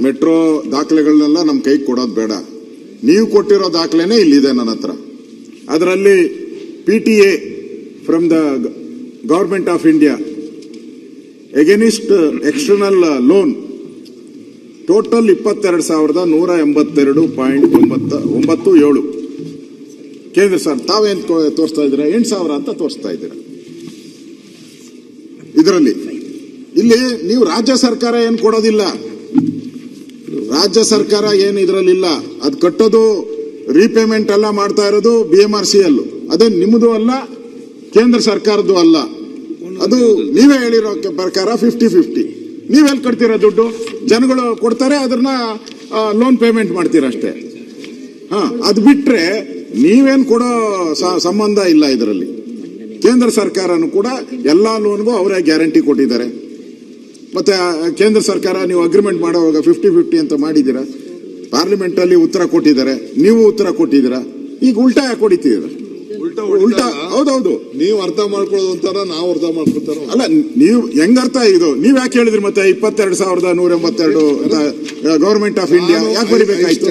Metro ದಾಖಲೆಗಳನ್ನೆಲ್ಲ ನಮ್ಮ ಕೈಗೆ ಕೊಡೋದು ಬೇಡ. ನೀವು ಕೊಟ್ಟಿರೋ ದಾಖಲೆನೇ ಇಲ್ಲಿದೆ ನನ್ನ ಹತ್ರ. ಅದರಲ್ಲಿ PTA from the government of India against external loan total 22,182.97 ಕೇಂದ್ರ ಸರ್ ತಾವೇನ್ ತೋರಿಸ್ತಾ ಇದ್ದೀರಾ? 8,000 ಅಂತ ತೋರಿಸ್ತಾ ಇದ್ದೀರಾ ಇದರಲ್ಲಿ. ಇಲ್ಲಿ ನೀವು ರಾಜ್ಯ ಸರ್ಕಾರ ಏನು ಕೊಡೋದಿಲ್ಲ, ರಾಜ್ಯ ಸರ್ಕಾರ ಏನು ಇದರಲ್ಲಿಲ್ಲ. ಅದು ಕಟ್ಟೋದು ರೀಪೇಮೆಂಟ್ ಎಲ್ಲ ಮಾಡ್ತಾ ಇರೋದು BMRCL. ಅದೇ ನಿಮ್ಮದು ಅಲ್ಲ, ಕೇಂದ್ರ ಸರ್ಕಾರದ್ದು ಅಲ್ಲ. ಅದು ನೀವೇ ಹೇಳಿರೋ ಪ್ರಕಾರ 50-50. ನೀವೆಲ್ಲಿ ಕಟ್ತೀರಾ ದುಡ್ಡು? ಜನಗಳು ಕೊಡ್ತಾರೆ, ಅದನ್ನ ಲೋನ್ ಪೇಮೆಂಟ್ ಮಾಡ್ತೀರಾ ಅಷ್ಟೇ. ಅದು ಬಿಟ್ರೆ ನೀವೇನು ಕೊಡೋ ಸಂಬಂಧ ಇಲ್ಲ ಇದರಲ್ಲಿ. ಕೇಂದ್ರ ಸರ್ಕಾರನು ಕೂಡ ಎಲ್ಲಾ ಲೋನ್ಗೂ ಅವರೇ ಗ್ಯಾರಂಟಿ ಕೊಟ್ಟಿದ್ದಾರೆ. ಮತ್ತೆ ಕೇಂದ್ರ ಸರ್ಕಾರ ನೀವು ಅಗ್ರಿಮೆಂಟ್ ಮಾಡುವಾಗ 50-50 ಅಂತ ಮಾಡಿದ್ದೀರಾ. ಪಾರ್ಲಿಮೆಂಟ್ ಅಲ್ಲಿ ಉತ್ತರ ಕೊಟ್ಟಿದ್ದಾರೆ, ನೀವು ಉತ್ತರ ಕೊಟ್ಟಿದ್ದೀರಾ. ಈಗ ಉಲ್ಟಾ ಯಾಕೆ ಹೊಡಿತಿದ್ದೀರಾ? ಉಲ್ಟಾ ಹೌದೌದು. ನೀವು ಅರ್ಥ ಮಾಡ್ಕೊಳ್ಳೋದು ಅಂತಾರ, ನಾವು ಅರ್ಥ ಮಾಡ್ಕೊತಾರ. ಅಲ್ಲ, ನೀವು ಹೆಂಗ್ ಅರ್ಥ ಇದು? ನೀವ್ ಯಾಕೆ ಹೇಳಿದ್ರಿ ಮತ್ತೆ 22,182 ಗವರ್ಮೆಂಟ್ ಆಫ್ ಇಂಡಿಯಾ ಯಾಕೆ ಬರಿಬೇಕಾಯ್ತು?